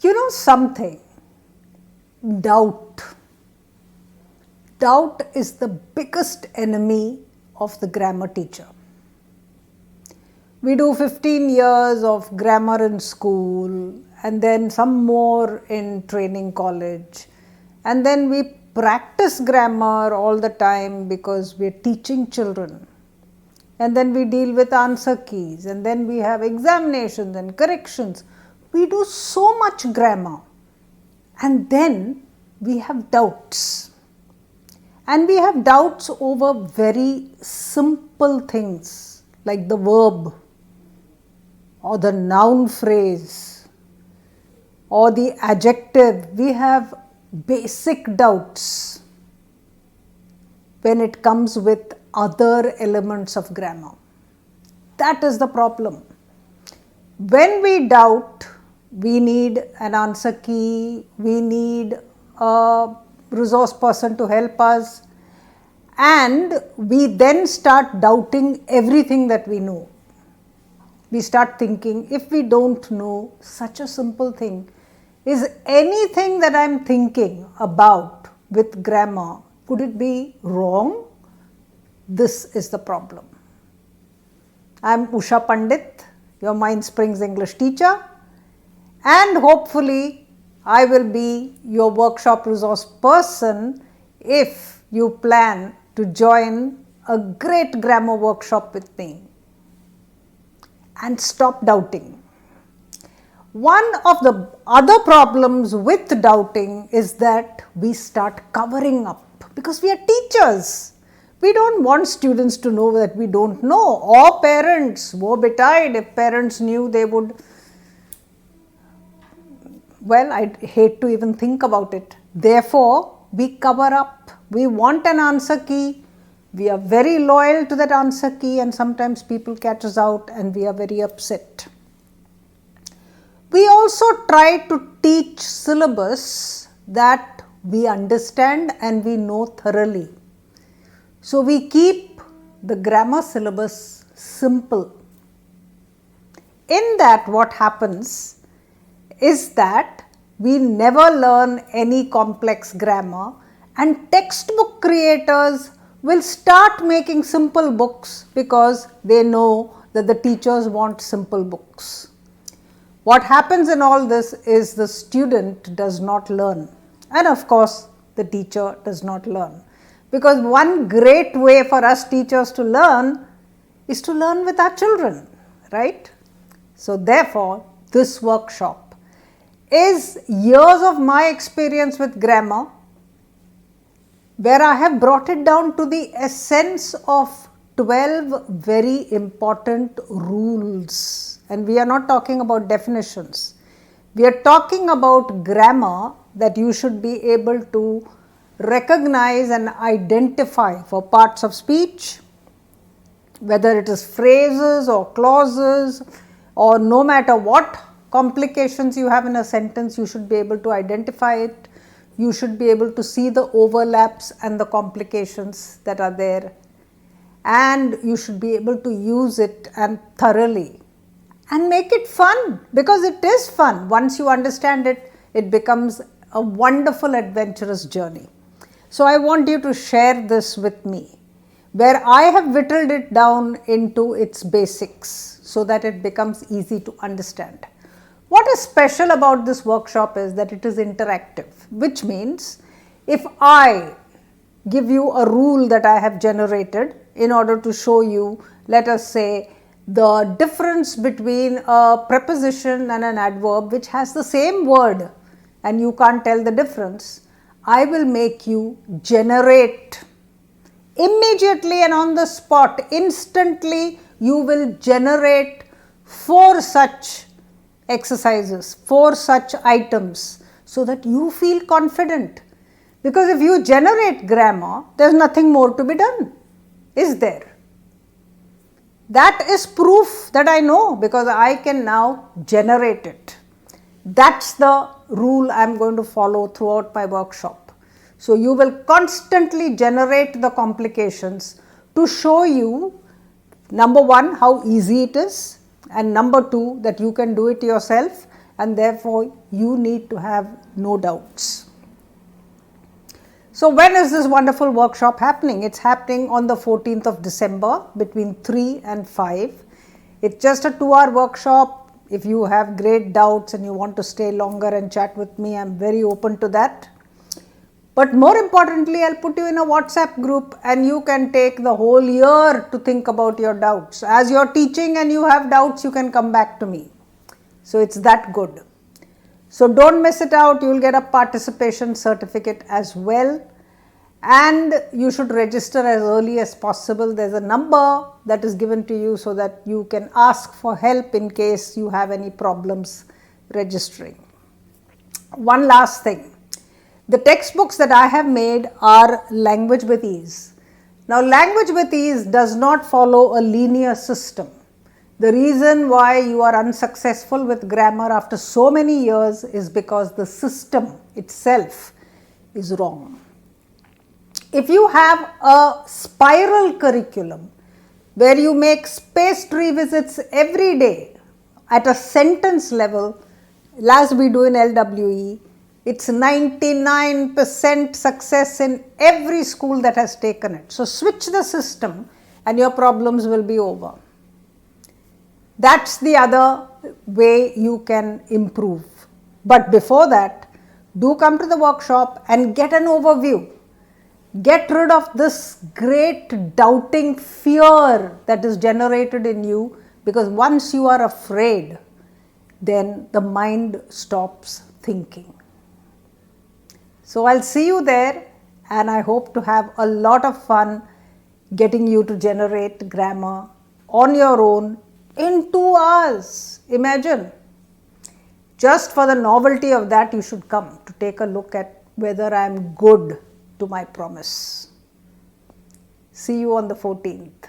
You know something? Doubt. Doubt is the biggest enemy of the grammar teacher. We do 15 years of grammar in school and then some more in training college, and then we practice grammar all the time because we are teaching children, and then we deal with answer keys, and then we have examinations and corrections. We do so much grammar, and then we have doubts. And we have doubts over very simple things like the verb or the noun phrase or the adjective. We have basic doubts when it comes with other elements of grammar. That is the problem. When we doubt, we need an answer key, we need a resource person to help us, and we then start doubting everything that we know. We start thinking, if we don't know such a simple thing, is anything that I am thinking about with grammar, could it be wrong? This is the problem. I am Usha Pandit, your Mindsprings English teacher, and hopefully I will be your workshop resource person if you plan to join a great grammar workshop with me. And stop doubting. One of the other problems with doubting is that we start covering up because we are teachers. We don't want students to know that we don't know, or parents. Woe betide, if parents knew, they would, well, I'd hate to even think about it. Therefore, we cover up. We want an answer key. We are very loyal to that answer key, and sometimes people catch us out and we are very upset. We also try to teach syllabus that we understand and we know thoroughly. So we keep the grammar syllabus simple. In that, what happens is that we never learn any complex grammar, and textbook creators will start making simple books because they know that the teachers want simple books. What happens in all this is the student does not learn, and of course the teacher does not learn, because one great way for us teachers to learn is to learn with our children, right? So therefore, this workshop is years of my experience with grammar, where I have brought it down to the essence of 12 very important rules. And we are not talking about definitions. We are talking about grammar that you should be able to recognize and identify for parts of speech, whether it is phrases or clauses, or no matter what complications you have in a sentence, you should be able to identify it. You should be able to see the overlaps and the complications that are there, and you should be able to use it and thoroughly and make it fun, because it is fun. Once you understand it, it becomes a wonderful adventurous journey. So I want you to share this with me, where I have whittled it down into its basics so that it becomes easy to understand. What is special about this workshop is that it is interactive, which means if I give you a rule that I have generated in order to show you, let us say, the difference between a preposition and an adverb which has the same word and you can't tell the difference, I will make you generate immediately and on the spot, instantly you will generate 4 such exercises, 4 such items, so that you feel confident. Because if you generate grammar, there is nothing more to be done, is there? That is proof that I know, because I can now generate it. That's the rule I am going to follow throughout my workshop. So you will constantly generate the complications to show you, number one, how easy it is, and number two, that you can do it yourself, and therefore you need to have no doubts. So when is this wonderful workshop happening? It's happening on the 14th of December between 3 and 5. It's just a 2-hour workshop. If you have great doubts and you want to stay longer and chat with me, I'm very open to that. But more importantly, I'll put you in a WhatsApp group and you can take the whole year to think about your doubts. As you're teaching and you have doubts, you can come back to me. So it's that good. So don't miss it out. You will get a participation certificate as well. And you should register as early as possible. There's a number that is given to you so that you can ask for help in case you have any problems registering. One last thing. The textbooks that I have made are Language with Ease. Now, Language with Ease does not follow a linear system. The reason why you are unsuccessful with grammar after so many years is because the system itself is wrong. If you have a spiral curriculum where you make spaced revisits every day at a sentence level, as we do in LWE, it's 99% success in every school that has taken it. So switch the system and your problems will be over. That's the other way you can improve. But before that, do come to the workshop and get an overview. Get rid of this great doubting fear that is generated in you, because once you are afraid, then the mind stops thinking. So I'll see you there, and I hope to have a lot of fun getting you to generate grammar on your own in 2 hours. Imagine. Just for the novelty of that, you should come to take a look at whether I am good to my promise. See you on the 14th.